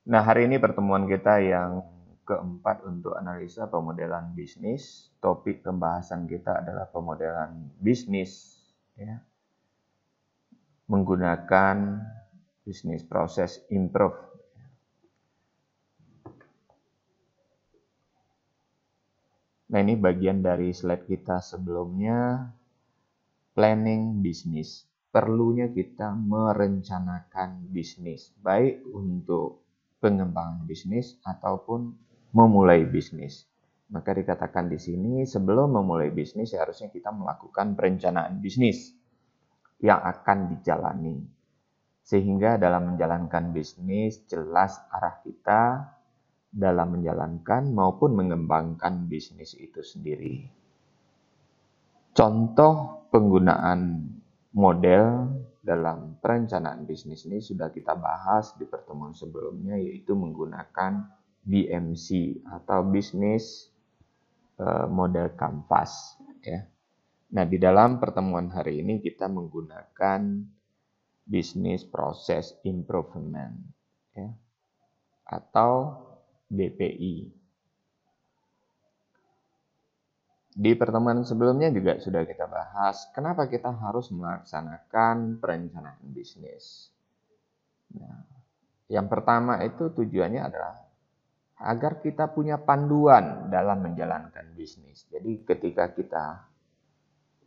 Nah, hari ini pertemuan kita yang keempat untuk analisa pemodelan bisnis. Topik pembahasan kita adalah pemodelan bisnis, ya, menggunakan bisnis proses improve. Nah, ini bagian dari slide kita sebelumnya, planning bisnis. Perlunya kita merencanakan bisnis, baik untuk pengembangan bisnis ataupun memulai bisnis. Maka dikatakan di sini, sebelum memulai bisnis, seharusnya kita melakukan perencanaan bisnis yang akan dijalani. Sehingga dalam menjalankan bisnis, jelas arah kita dalam menjalankan maupun mengembangkan bisnis itu sendiri. Contoh penggunaan model dalam perencanaan bisnis ini sudah kita bahas di pertemuan sebelumnya, yaitu menggunakan BMC atau Business Model Canvas. Ya. Nah, di dalam pertemuan hari ini kita menggunakan Business Process Improvement, ya, atau BPI. Di pertemuan sebelumnya juga sudah kita bahas kenapa kita harus melaksanakan perencanaan bisnis. Nah, yang pertama itu tujuannya adalah agar kita punya panduan dalam menjalankan bisnis. Jadi ketika kita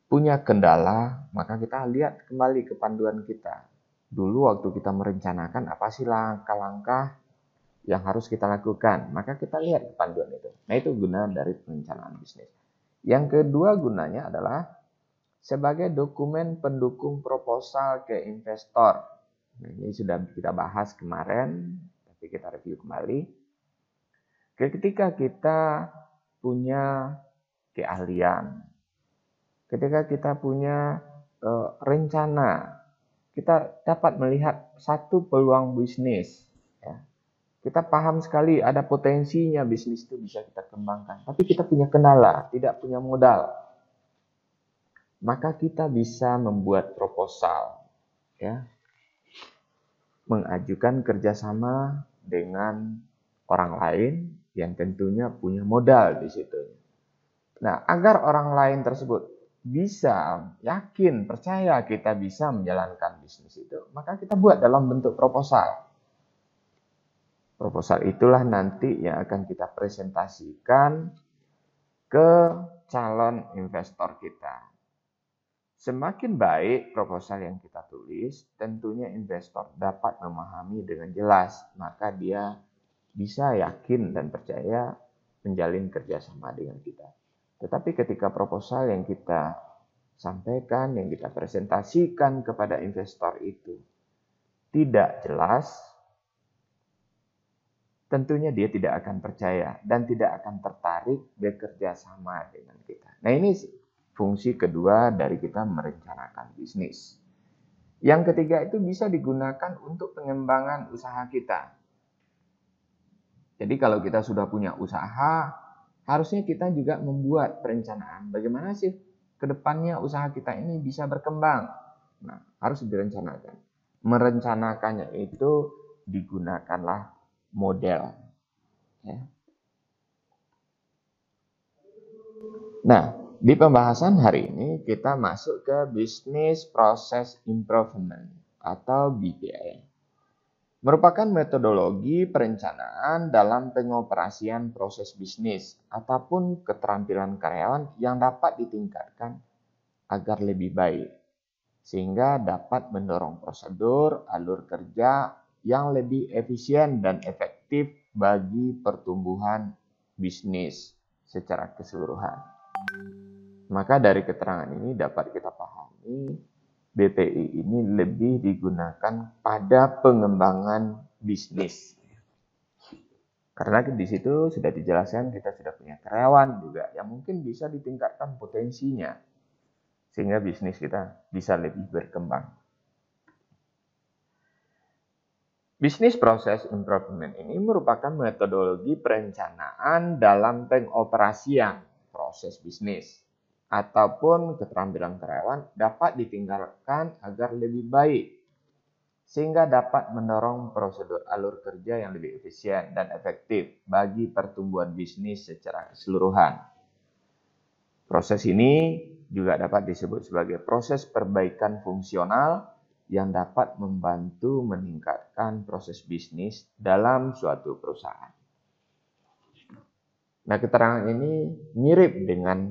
punya kendala, maka kita lihat kembali ke panduan kita. Dulu waktu kita merencanakan apa sih langkah-langkah yang harus kita lakukan, maka kita lihat panduan itu. Nah, itu guna dari perencanaan bisnis. Yang kedua gunanya adalah sebagai dokumen pendukung proposal ke investor. Nah, ini sudah kita bahas kemarin, tapi kita review kembali. Ketika kita punya keahlian, ketika kita punya rencana, kita dapat melihat satu peluang bisnis. Ya. Kita paham sekali ada potensinya bisnis itu bisa kita kembangkan. Tapi kita punya kendala, tidak punya modal. Maka kita bisa membuat proposal, ya, mengajukan kerjasama dengan orang lain yang tentunya punya modal di situ. Nah, agar orang lain tersebut bisa yakin, percaya kita bisa menjalankan bisnis itu, maka kita buat dalam bentuk proposal. Proposal itulah nanti yang akan kita presentasikan ke calon investor kita. Semakin baik proposal yang kita tulis, tentunya investor dapat memahami dengan jelas, maka dia bisa yakin dan percaya menjalin kerjasama dengan kita. Tetapi ketika proposal yang kita sampaikan, yang kita presentasikan kepada investor itu tidak jelas, tentunya dia tidak akan percaya dan tidak akan tertarik bekerja sama dengan kita. Nah, ini fungsi kedua dari kita merencanakan bisnis. Yang ketiga itu bisa digunakan untuk pengembangan usaha kita. Jadi kalau kita sudah punya usaha, harusnya kita juga membuat perencanaan. Bagaimana sih ke depannya usaha kita ini bisa berkembang? Nah, harus direncanakan. Merencanakannya itu digunakanlah model. Ya. Nah, di pembahasan hari ini kita masuk ke Business Process Improvement atau BPI. Merupakan metodologi perencanaan dalam pengoperasian proses bisnis ataupun keterampilan karyawan yang dapat ditingkatkan agar lebih baik, sehingga dapat mendorong prosedur, alur kerja yang lebih efisien dan efektif bagi pertumbuhan bisnis secara keseluruhan. Maka dari keterangan ini dapat kita pahami BPI ini lebih digunakan pada pengembangan bisnis. Karena di situ sudah dijelaskan kita sudah punya karyawan juga yang mungkin bisa ditingkatkan potensinya sehingga bisnis kita bisa lebih berkembang. Business Process Improvement ini merupakan metodologi perencanaan dalam pengoperasian proses bisnis ataupun keterampilan karyawan dapat ditingkatkan agar lebih baik sehingga dapat mendorong prosedur alur kerja yang lebih efisien dan efektif bagi pertumbuhan bisnis secara keseluruhan. Proses ini juga dapat disebut sebagai proses perbaikan fungsional yang dapat membantu meningkatkan proses bisnis dalam suatu perusahaan. Nah, keterangan ini mirip dengan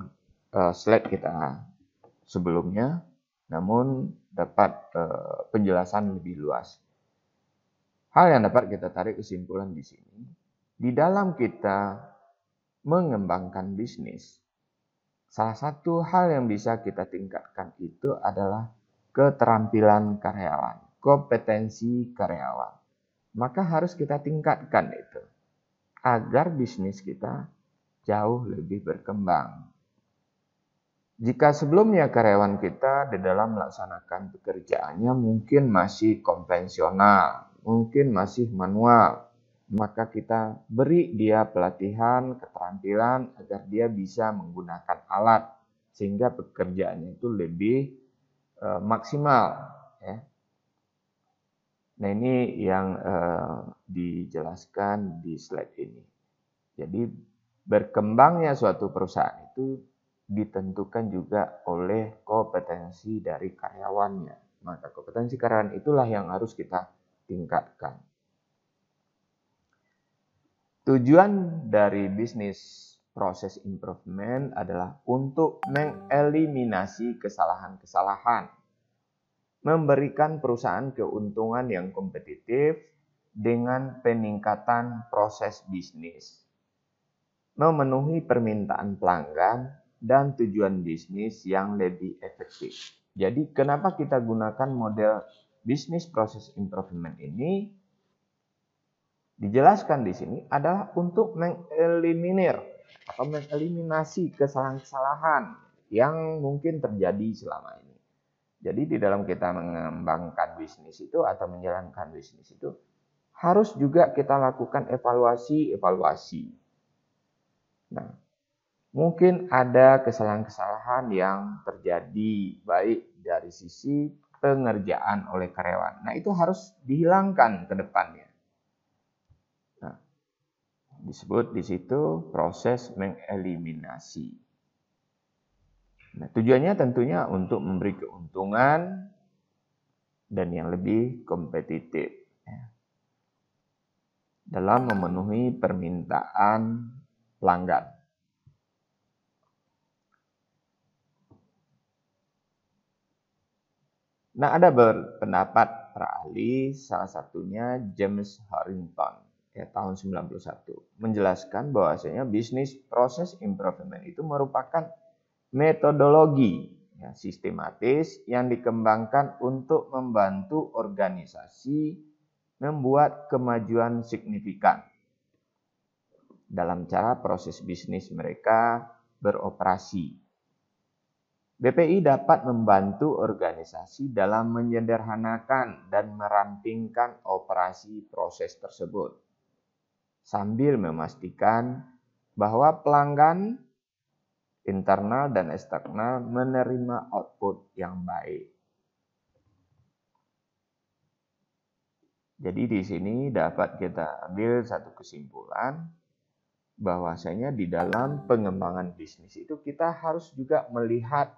slide kita sebelumnya, namun dapat penjelasan lebih luas. Hal yang dapat kita tarik kesimpulan di sini, di dalam kita mengembangkan bisnis, salah satu hal yang bisa kita tingkatkan itu adalah keterampilan karyawan, kompetensi karyawan. Maka harus kita tingkatkan itu, agar bisnis kita jauh lebih berkembang. Jika sebelumnya karyawan kita di dalam melaksanakan pekerjaannya mungkin masih konvensional, mungkin masih manual, maka kita beri dia pelatihan, keterampilan agar dia bisa menggunakan alat sehingga pekerjaannya itu lebih maksimal. Ya. Nah, ini yang dijelaskan di slide ini. Jadi berkembangnya suatu perusahaan itu ditentukan juga oleh kompetensi dari karyawannya. Maka kompetensi karyawan itulah yang harus kita tingkatkan. Tujuan dari bisnis proses improvement adalah untuk mengeliminasi kesalahan-kesalahan, memberikan perusahaan keuntungan yang kompetitif dengan peningkatan proses bisnis, memenuhi permintaan pelanggan, dan tujuan bisnis yang lebih efektif. Jadi kenapa kita gunakan model bisnis proses improvement ini? Dijelaskan di sini adalah untuk mengeliminir atau mengeliminasi kesalahan-kesalahan yang mungkin terjadi selama ini. Jadi di dalam kita mengembangkan bisnis itu atau menjalankan bisnis itu harus juga kita lakukan evaluasi. Nah, mungkin ada kesalahan-kesalahan yang terjadi baik dari sisi pengerjaan oleh karyawan. Nah, itu harus dihilangkan ke depannya. Nah, disebut di situ proses mengeliminasi. Nah, tujuannya tentunya untuk memberi keuntungan dan yang lebih kompetitif ya, dalam memenuhi permintaan pelanggan. Nah, ada berpendapat para ahli, salah satunya James Harrington ya, tahun 91, menjelaskan bahwasanya bisnis proses improvement itu merupakan metodologi ya, sistematis yang dikembangkan untuk membantu organisasi membuat kemajuan signifikan dalam cara proses bisnis mereka beroperasi. BPI dapat membantu organisasi dalam menyederhanakan dan merampingkan operasi proses tersebut, sambil memastikan bahwa pelanggan internal dan eksternal menerima output yang baik. Jadi di sini dapat kita ambil satu kesimpulan bahwasanya di dalam pengembangan bisnis itu kita harus juga melihat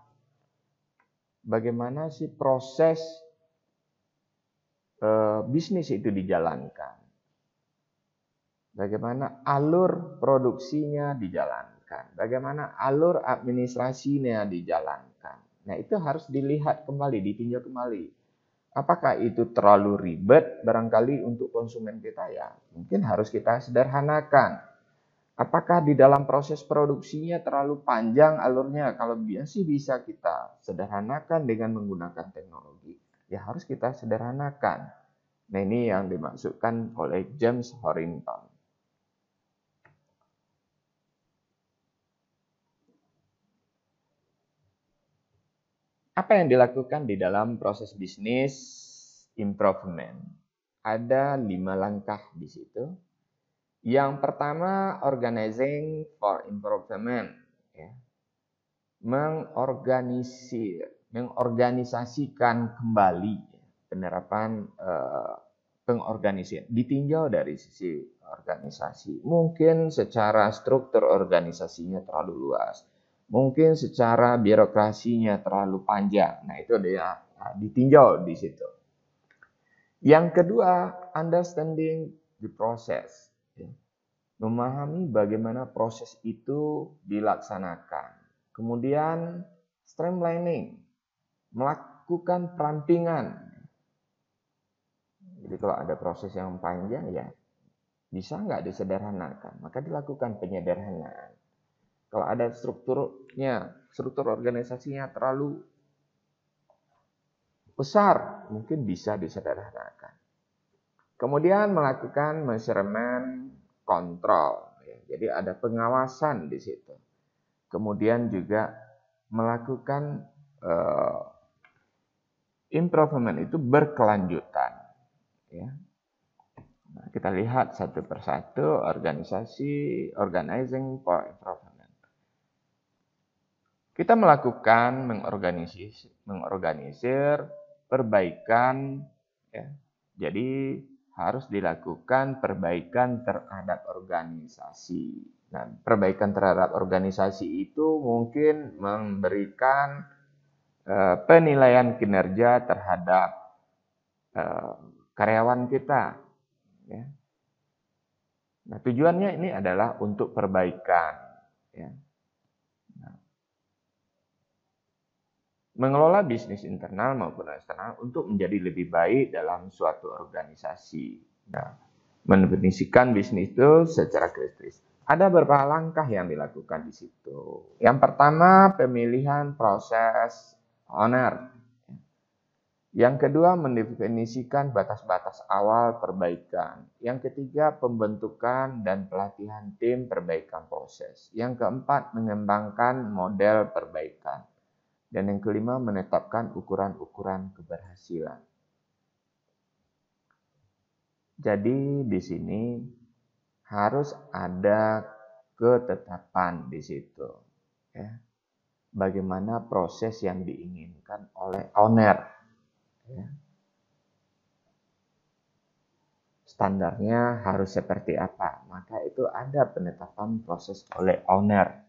bagaimana sih proses bisnis itu dijalankan. Bagaimana alur produksinya dijalankan. Bagaimana alur administrasinya dijalankan. Nah, itu harus dilihat kembali, ditinjau kembali. Apakah itu terlalu ribet barangkali untuk konsumen kita ya? Mungkin harus kita sederhanakan. Apakah di dalam proses produksinya terlalu panjang alurnya? Kalau biasa bisa kita sederhanakan dengan menggunakan teknologi. Ya harus kita sederhanakan. Nah, ini yang dimaksudkan oleh James Harrington. Apa yang dilakukan di dalam proses bisnis improvement? Ada 5 langkah di situ. Yang pertama, organizing for improvement. Ya. Mengorganisasikan kembali penerapan pengorganisasian. Ditinjau dari sisi organisasi. Mungkin secara struktur organisasinya terlalu luas. Mungkin secara birokrasinya terlalu panjang. Nah, itu dia ditinjau di situ. Yang kedua, understanding the process. Memahami bagaimana proses itu dilaksanakan. Kemudian streamlining, melakukan perampingan. Jadi kalau ada proses yang panjang ya bisa nggak disederhanakan, maka dilakukan penyederhanaan. Kalau ada struktur organisasinya terlalu besar, mungkin bisa disederhanakan. Kemudian melakukan measurement kontrol, jadi ada pengawasan di situ. Kemudian juga melakukan improvement itu berkelanjutan. Ya. Nah, kita lihat satu persatu organizing for improvement. Kita melakukan mengorganisir perbaikan, ya. Jadi harus dilakukan perbaikan terhadap organisasi. Nah, perbaikan terhadap organisasi itu mungkin memberikan penilaian kinerja terhadap karyawan kita. Ya. Nah, tujuannya ini adalah untuk perbaikan. Ya. Nah, mengelola bisnis internal maupun eksternal untuk menjadi lebih baik dalam suatu organisasi. Nah, mendefinisikan bisnis itu secara kritis. Ada beberapa langkah yang dilakukan di situ. Yang pertama, pemilihan proses owner. Yang kedua, mendefinisikan batas-batas awal perbaikan. Yang ketiga, pembentukan dan pelatihan tim perbaikan proses. Yang keempat, mengembangkan model perbaikan. Dan yang kelima, menetapkan ukuran-ukuran keberhasilan. Jadi di sini harus ada ketetapan di situ. Ya. Bagaimana proses yang diinginkan oleh owner. Ya. Standarnya harus seperti apa. Maka itu ada penetapan proses oleh owner.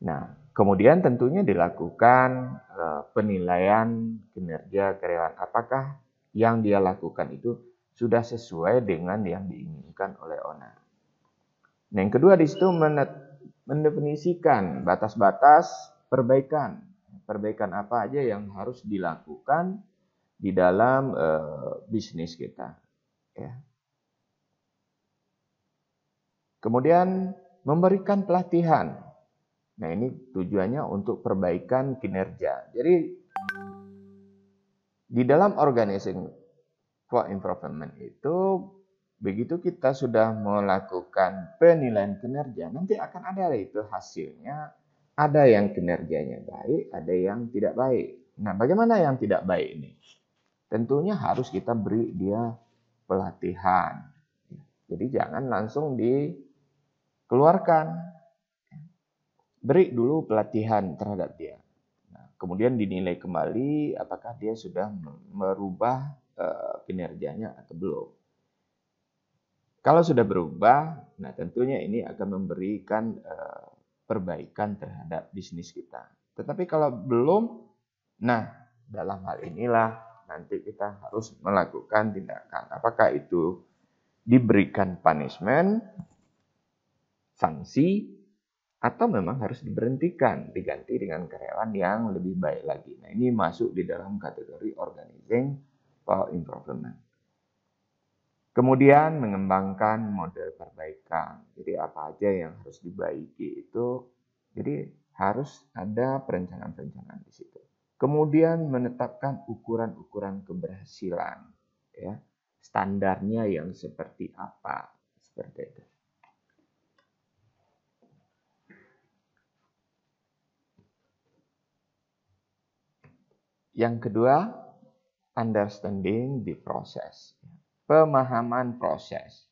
Nah, kemudian tentunya dilakukan penilaian kinerja karyawan. Apakah yang dia lakukan itu sudah sesuai dengan yang diinginkan oleh owner. Nah, yang kedua di situ mendefinisikan batas-batas perbaikan. Perbaikan apa aja yang harus dilakukan di dalam bisnis kita. Ya. Kemudian memberikan pelatihan. Nah, ini tujuannya untuk perbaikan kinerja. Jadi, di dalam organizing for improvement itu, begitu kita sudah melakukan penilaian kinerja, nanti akan ada itu hasilnya. Ada yang kinerjanya baik, ada yang tidak baik. Nah, bagaimana yang tidak baik ini? Tentunya harus kita beri dia pelatihan. Jadi, jangan langsung dikeluarkan. Beri dulu pelatihan terhadap dia. Nah, kemudian dinilai kembali apakah dia sudah merubah kinerjanya atau belum. Kalau sudah berubah, nah tentunya ini akan memberikan perbaikan terhadap bisnis kita. Tetapi kalau belum, nah dalam hal inilah nanti kita harus melakukan tindakan. Apakah itu diberikan punishment, sanksi, atau memang harus diberhentikan, diganti dengan karyawan yang lebih baik lagi. Nah, ini masuk di dalam kategori organizing for improvement. Kemudian mengembangkan model perbaikan. Jadi apa aja yang harus dibaiki itu, jadi harus ada perencanaan-perencanaan di situ. Kemudian menetapkan ukuran-ukuran keberhasilan, ya, standarnya yang seperti apa, seperti itu. Yang kedua, understanding the process. Pemahaman proses.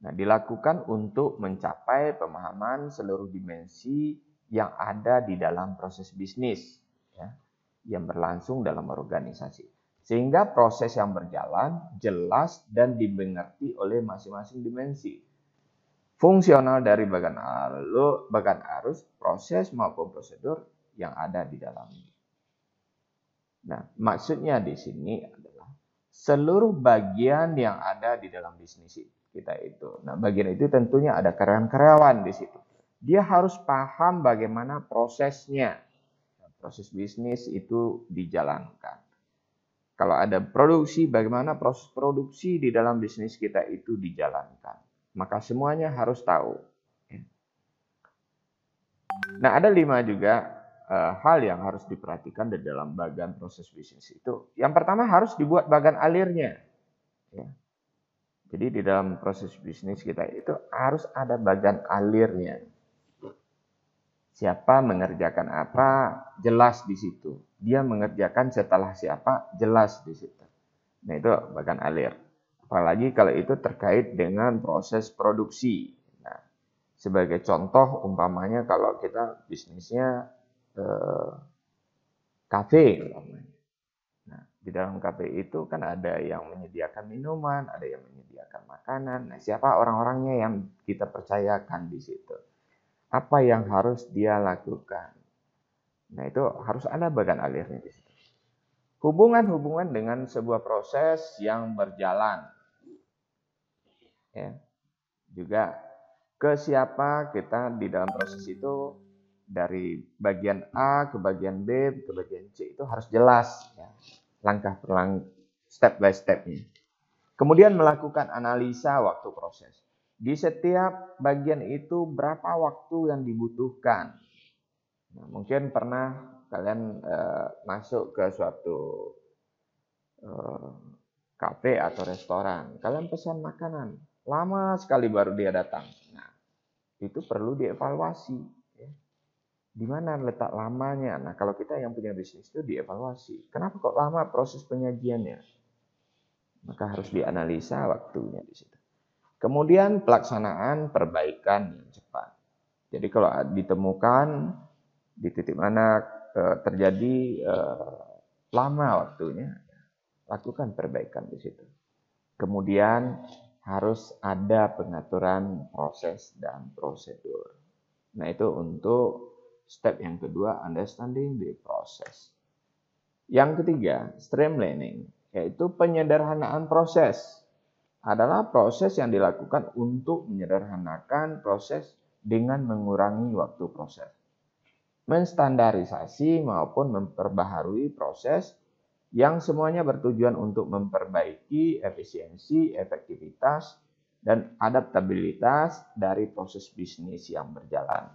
Nah, dilakukan untuk mencapai pemahaman seluruh dimensi yang ada di dalam proses bisnis, ya, yang berlangsung dalam organisasi. Sehingga proses yang berjalan jelas dan dimengerti oleh masing-masing dimensi. Fungsional dari bagan arus, proses maupun prosedur yang ada di dalamnya. Nah, maksudnya di sini adalah seluruh bagian yang ada di dalam bisnis kita itu. Nah, bagian itu tentunya ada karyawan-karyawan di situ. Dia harus paham bagaimana prosesnya. Proses bisnis itu dijalankan. Kalau ada produksi, bagaimana proses produksi di dalam bisnis kita itu dijalankan. Maka semuanya harus tahu. Nah, ada 5 juga hal yang harus diperhatikan di dalam bagan proses bisnis itu. Yang pertama harus dibuat bagan alirnya. Ya. Jadi di dalam proses bisnis kita itu harus ada bagan alirnya. Siapa mengerjakan apa, jelas di situ. Dia mengerjakan setelah siapa, jelas di situ. Nah, itu bagan alir. Apalagi kalau itu terkait dengan proses produksi. Nah, sebagai contoh, umpamanya kalau kita bisnisnya kafe. Nah, di dalam kafe itu kan ada yang menyediakan minuman, ada yang menyediakan makanan. Nah, siapa orang-orangnya yang kita percayakan di situ? Apa yang harus dia lakukan? Nah, itu harus ada bagan alirnya di situ. Hubungan-hubungan dengan sebuah proses yang berjalan. Ya. Juga ke siapa kita di dalam proses itu, dari bagian A ke bagian B ke bagian C itu harus jelas. Ya. Langkah per langkah, step by stepnya. Kemudian melakukan analisa waktu proses. Di setiap bagian itu berapa waktu yang dibutuhkan. Nah, mungkin pernah kalian masuk ke suatu kafe atau restoran. Kalian pesan makanan. Lama sekali baru dia datang. Nah, itu perlu dievaluasi. Ya. Di mana letak lamanya? Nah, kalau kita yang punya bisnis itu dievaluasi. Kenapa kok lama proses penyajiannya? Maka harus dianalisa waktunya di situ. Kemudian pelaksanaan perbaikan yang cepat. Jadi kalau ditemukan di titik mana terjadi lama waktunya, lakukan perbaikan di situ. Kemudian harus ada pengaturan proses dan prosedur. Nah, itu untuk step yang kedua, understanding the process. Yang ketiga, streamlining, yaitu penyederhanaan proses. Adalah proses yang dilakukan untuk menyederhanakan proses dengan mengurangi waktu proses. Menstandarisasi maupun memperbaharui proses yang semuanya bertujuan untuk memperbaiki efisiensi, efektivitas, dan adaptabilitas dari proses bisnis yang berjalan.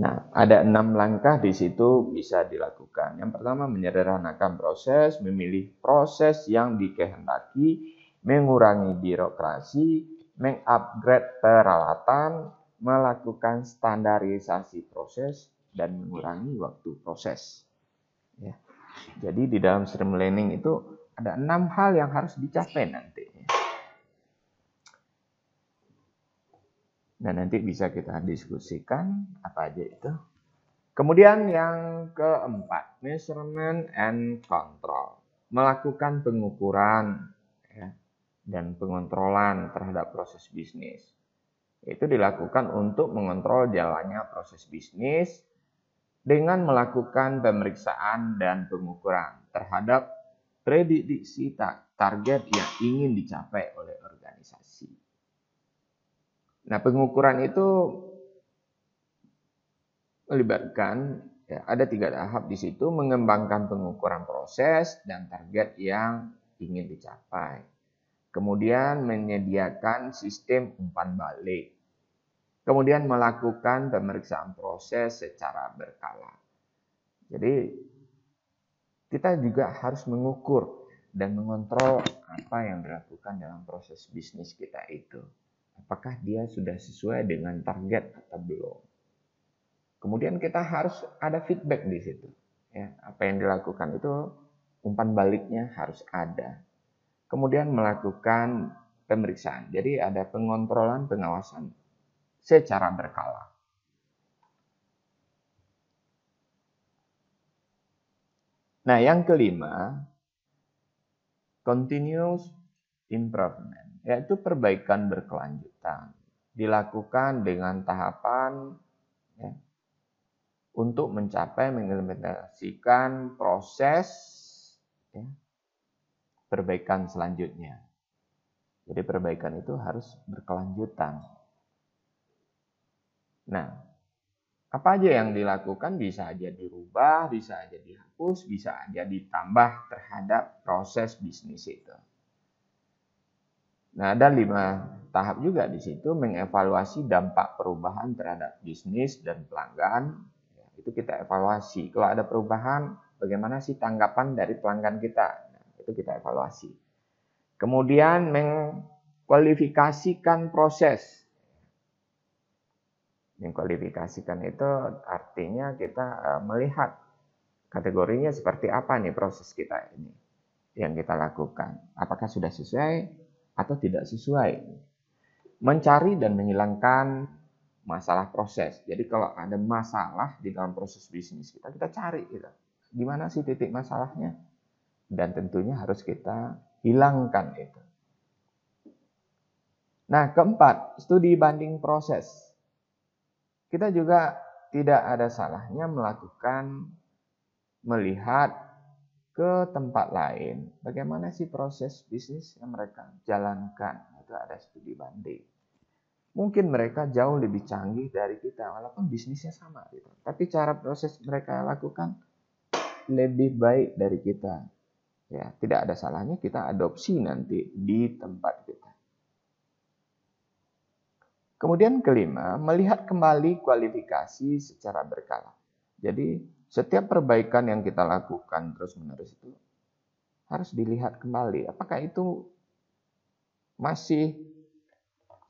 Nah, ada 6 langkah di situ bisa dilakukan. Yang pertama, menyederhanakan proses, memilih proses yang dikehendaki, mengurangi birokrasi, mengupgrade peralatan, melakukan standarisasi proses, dan mengurangi waktu proses. Ya. Jadi di dalam streamlining itu ada 6 hal yang harus dicapai nanti. Nah, nanti bisa kita diskusikan apa aja itu. Kemudian yang keempat, measurement and control. Melakukan pengukuran ya, dan pengontrolan terhadap proses bisnis. Itu dilakukan untuk mengontrol jalannya proses bisnis dengan melakukan pemeriksaan dan pengukuran terhadap prediksi target yang ingin dicapai oleh organisasi. Nah, pengukuran itu melibatkan ya, ada 3 tahap di situ, mengembangkan pengukuran proses dan target yang ingin dicapai. Kemudian menyediakan sistem umpan balik. Kemudian melakukan pemeriksaan proses secara berkala. Jadi kita juga harus mengukur dan mengontrol apa yang dilakukan dalam proses bisnis kita itu. Apakah dia sudah sesuai dengan target atau belum. Kemudian kita harus ada feedback di situ. Ya, apa yang dilakukan itu umpan baliknya harus ada. Kemudian melakukan pemeriksaan. Jadi ada pengontrolan, pengawasan secara berkala. Nah, yang kelima, continuous improvement, yaitu perbaikan berkelanjutan. Dilakukan dengan tahapan ya, untuk mencapai mengimplementasikan proses ya, perbaikan selanjutnya. Jadi perbaikan itu harus berkelanjutan. Nah, apa aja yang dilakukan bisa aja dirubah, bisa aja dihapus, bisa aja ditambah terhadap proses bisnis itu. Nah, ada 5 tahap juga di situ, mengevaluasi dampak perubahan terhadap bisnis dan pelanggan. Itu kita evaluasi. Kalau ada perubahan, bagaimana sih tanggapan dari pelanggan kita? Nah, itu kita evaluasi. Kemudian mengkualifikasikan proses. Mengkualifikasikan itu artinya kita melihat kategorinya seperti apa nih proses kita ini yang kita lakukan. Apakah sudah sesuai atau tidak sesuai. Mencari dan menghilangkan masalah proses. Jadi kalau ada masalah di dalam proses bisnis kita cari gitu. Gimana sih titik masalahnya? Dan tentunya harus kita hilangkan itu. Nah, keempat, studi banding proses. Kita juga tidak ada salahnya melihat ke tempat lain. Bagaimana sih proses bisnis yang mereka jalankan? Itu ada studi banding. Mungkin mereka jauh lebih canggih dari kita, walaupun bisnisnya sama gitu. Tapi cara proses mereka lakukan lebih baik dari kita. Ya, tidak ada salahnya kita adopsi nanti di tempat kita. Kemudian kelima, melihat kembali kualifikasi secara berkala. Jadi setiap perbaikan yang kita lakukan terus-menerus itu harus dilihat kembali. Apakah itu masih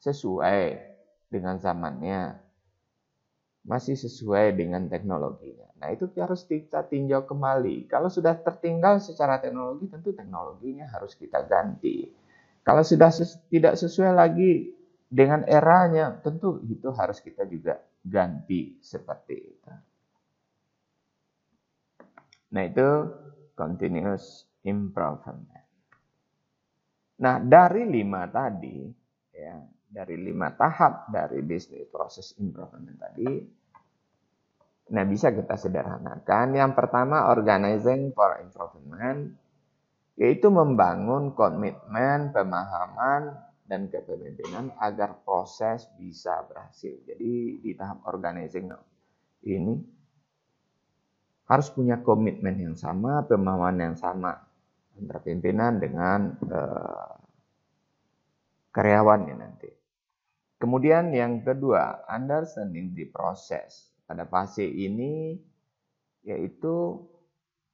sesuai dengan zamannya? Masih sesuai dengan teknologinya? Nah, itu harus kita tinjau kembali. Kalau sudah tertinggal secara teknologi, tentu teknologinya harus kita ganti. Kalau sudah tidak sesuai lagi dengan eranya, tentu itu harus kita juga ganti seperti itu. Nah, itu continuous improvement. Nah, dari 5 tadi, ya, dari 5 tahap dari bisnis proses improvement tadi, nah bisa kita sederhanakan. Yang pertama, organizing for improvement, yaitu membangun komitmen, pemahaman, dan kepemimpinan agar proses bisa berhasil. Jadi di tahap organizing ini, harus punya komitmen yang sama, pemahaman yang sama antara pimpinan dengan karyawannya nanti. Kemudian yang kedua, understanding the process. Pada fase ini yaitu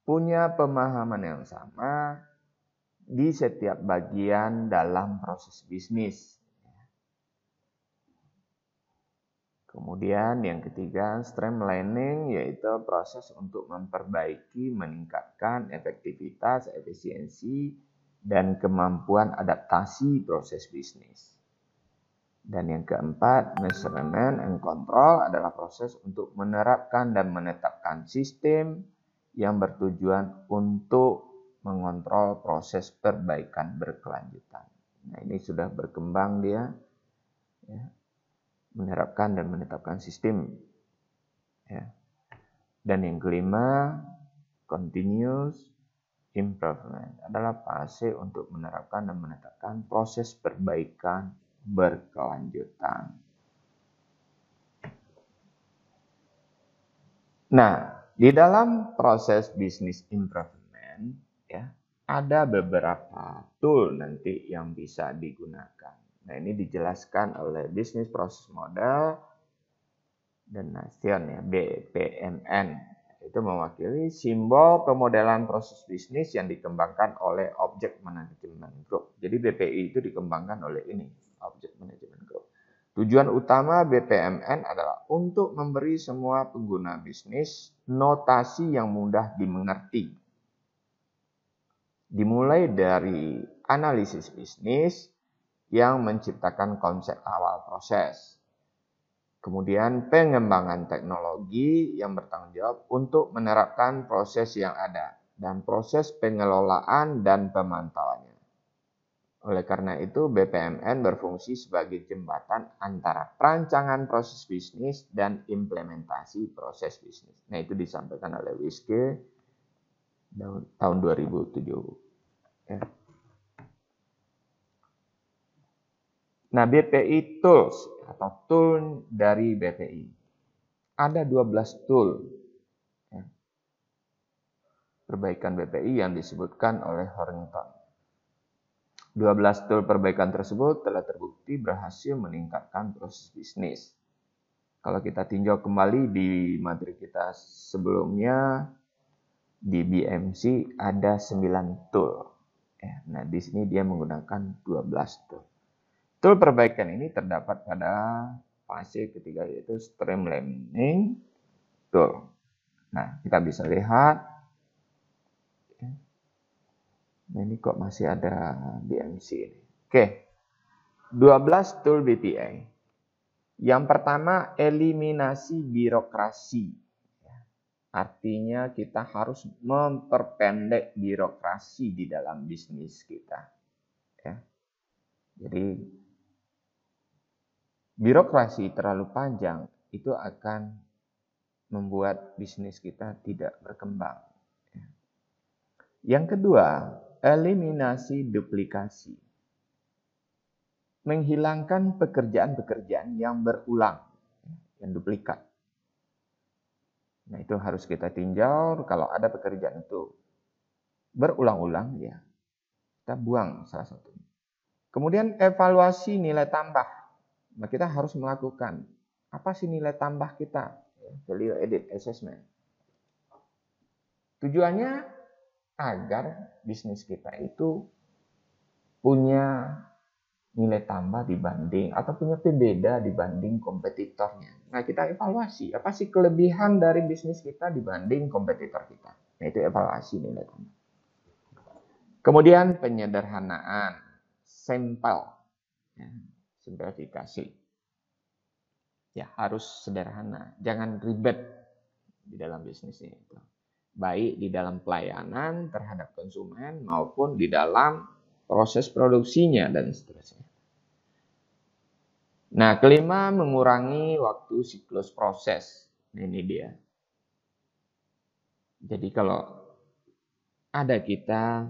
punya pemahaman yang sama di setiap bagian dalam proses bisnis. Kemudian yang ketiga, streamlining, yaitu proses untuk memperbaiki, meningkatkan efektivitas, efisiensi, dan kemampuan adaptasi proses bisnis. Dan yang keempat, measurement and control adalah proses untuk menerapkan dan menetapkan sistem yang bertujuan untuk mengontrol proses perbaikan berkelanjutan. Nah, ini sudah berkembang dia, ya, menerapkan dan menetapkan sistem. Ya. Dan yang kelima, continuous improvement adalah fase untuk menerapkan dan menetapkan proses perbaikan berkelanjutan. Nah, di dalam proses business improvement, ya, ada beberapa tool nanti yang bisa digunakan. Nah, ini dijelaskan oleh Business Process Model dan Nation, ya, BPMN. Itu mewakili simbol pemodelan proses bisnis yang dikembangkan oleh Object Management Group. Jadi BPI itu dikembangkan oleh ini, Object Management Group. Tujuan utama BPMN adalah untuk memberi semua pengguna bisnis notasi yang mudah dimengerti. Dimulai dari analisis bisnis yang menciptakan konsep awal proses. Kemudian pengembangan teknologi yang bertanggung jawab untuk menerapkan proses yang ada. Dan proses pengelolaan dan pemantauannya. Oleh karena itu, BPMN berfungsi sebagai jembatan antara perancangan proses bisnis dan implementasi proses bisnis. Nah, itu disampaikan oleh Wiske tahun 2007. Ya. Nah, BPI Tools atau tool dari BPI. Ada 12 tool ya, perbaikan BPI yang disebutkan oleh Hornington. 12 tool perbaikan tersebut telah terbukti berhasil meningkatkan proses bisnis. Kalau kita tinjau kembali di materi kita sebelumnya, di BMC ada 9 tool. Nah, di sini dia menggunakan 12 tool. Tool perbaikan ini terdapat pada fase ketiga, yaitu streamlining tool. Nah, kita bisa lihat. Nah, ini kok masih ada BMC ini. Oke, 12 tool BPA. Yang pertama, eliminasi birokrasi. Artinya kita harus memperpendek birokrasi di dalam bisnis kita. Ya. Jadi birokrasi terlalu panjang itu akan membuat bisnis kita tidak berkembang. Ya. Yang kedua, eliminasi duplikasi. Menghilangkan pekerjaan-pekerjaan yang berulang, yang duplikat. Nah, itu harus kita tinjau. Kalau ada pekerjaan itu berulang-ulang, ya kita buang salah satunya. Kemudian evaluasi nilai tambah. Nah, kita harus melakukan apa sih nilai tambah kita? Value added assessment. Tujuannya agar bisnis kita itu punya nilai tambah dibanding atau punya pembeda dibanding kompetitornya. Nah, kita evaluasi apa sih kelebihan dari bisnis kita dibanding kompetitor kita. Nah, itu evaluasi nilai tambah. Kemudian penyederhanaan, sampel, ya, simplifikasi. Ya, harus sederhana, jangan ribet di dalam bisnisnya itu. Baik di dalam pelayanan terhadap konsumen maupun di dalam proses produksinya dan seterusnya. Nah, kelima, mengurangi waktu siklus proses. Ini dia. Jadi kalau ada kita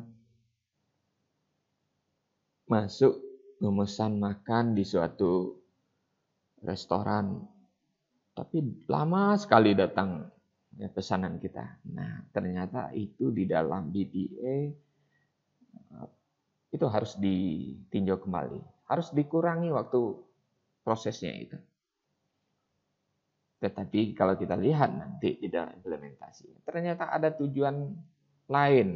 masuk memesan makan di suatu restoran, tapi lama sekali datang ya, pesanan kita. Nah, ternyata itu di dalam BPA itu harus ditinjau kembali. Harus dikurangi waktu prosesnya itu. Tetapi kalau kita lihat nanti di dalam implementasi, ternyata ada tujuan lain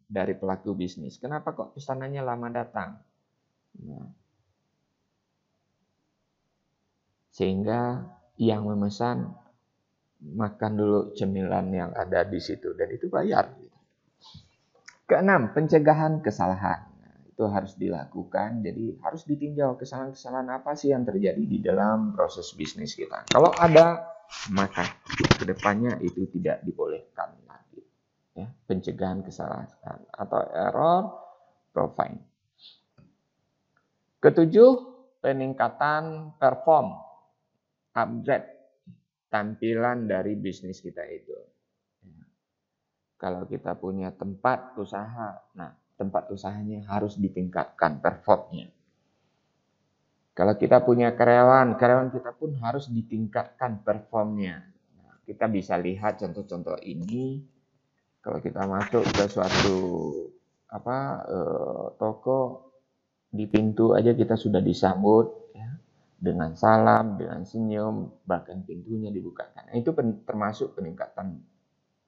dari pelaku bisnis. Kenapa kok pesanannya lama datang? Nah, sehingga yang memesan makan dulu cemilan yang ada di situ dan itu bayar. Keenam, pencegahan kesalahan. Itu harus dilakukan, jadi harus ditinjau kesalahan-kesalahan apa sih yang terjadi di dalam proses bisnis kita. Kalau ada, maka kedepannya itu tidak dibolehkan lagi. Ya, pencegahan kesalahan atau error profile. Ketujuh, peningkatan perform, upgrade tampilan dari bisnis kita itu. Kalau kita punya tempat usaha, nah tempat usahanya harus ditingkatkan performnya. Kalau kita punya karyawan kita pun harus ditingkatkan performnya. Nah, kita bisa lihat contoh-contoh ini. Kalau kita masuk ke suatu toko, di pintu aja kita sudah disambut ya, dengan salam, dengan senyum, bahkan pintunya dibukakan. Nah, itu termasuk peningkatan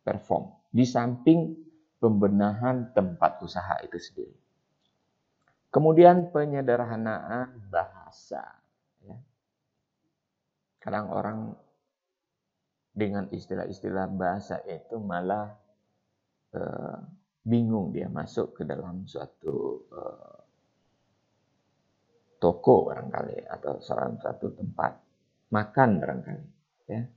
perform. Di samping pembenahan tempat usaha itu sendiri. Kemudian penyederhanaan bahasa. Ya. Kadang orang dengan istilah-istilah bahasa itu malah bingung dia masuk ke dalam suatu toko barangkali atau salah satu tempat makan barangkali. Ya.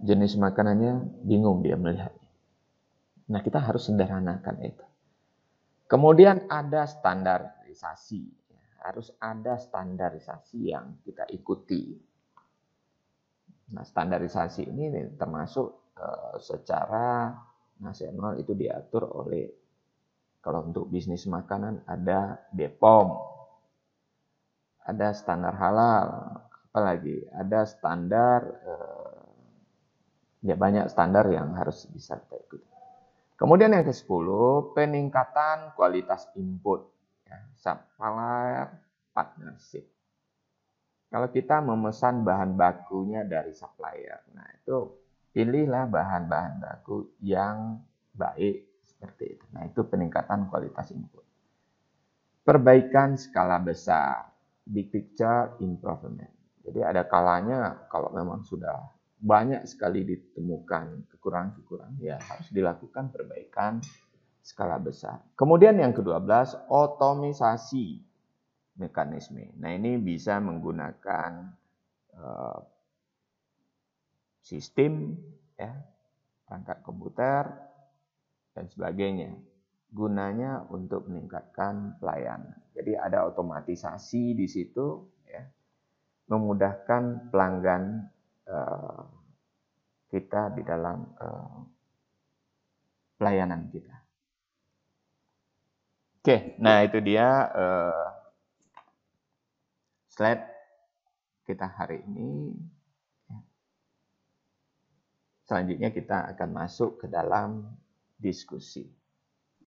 Jenis makanannya bingung dia melihatnya. Nah, kita harus sederhanakan itu. Kemudian ada standarisasi. Harus ada standarisasi yang kita ikuti. Nah, standarisasi ini termasuk secara nasional itu diatur oleh, kalau untuk bisnis makanan ada BPOM, ada standar halal, apalagi ada standar, ya banyak standar yang harus bisa kita ikuti. Kemudian yang ke-10, peningkatan kualitas input, ya, supplier partnership. Kalau kita memesan bahan bakunya dari supplier, nah itu pilihlah bahan-bahan baku yang baik seperti itu. Nah itu peningkatan kualitas input. Perbaikan skala besar, big picture improvement. Jadi ada kalanya kalau memang sudah banyak sekali ditemukan kekurangan-kekurangan, ya harus dilakukan perbaikan skala besar. Kemudian yang ke-12, otomisasi mekanisme. Nah ini bisa menggunakan sistem, ya, perangkat komputer dan sebagainya. Gunanya untuk meningkatkan pelayanan. Jadi ada otomatisasi di situ, ya, memudahkan pelanggan kita di dalam pelayanan kita. Oke, nah itu dia slide kita hari ini. Selanjutnya kita akan masuk ke dalam diskusi.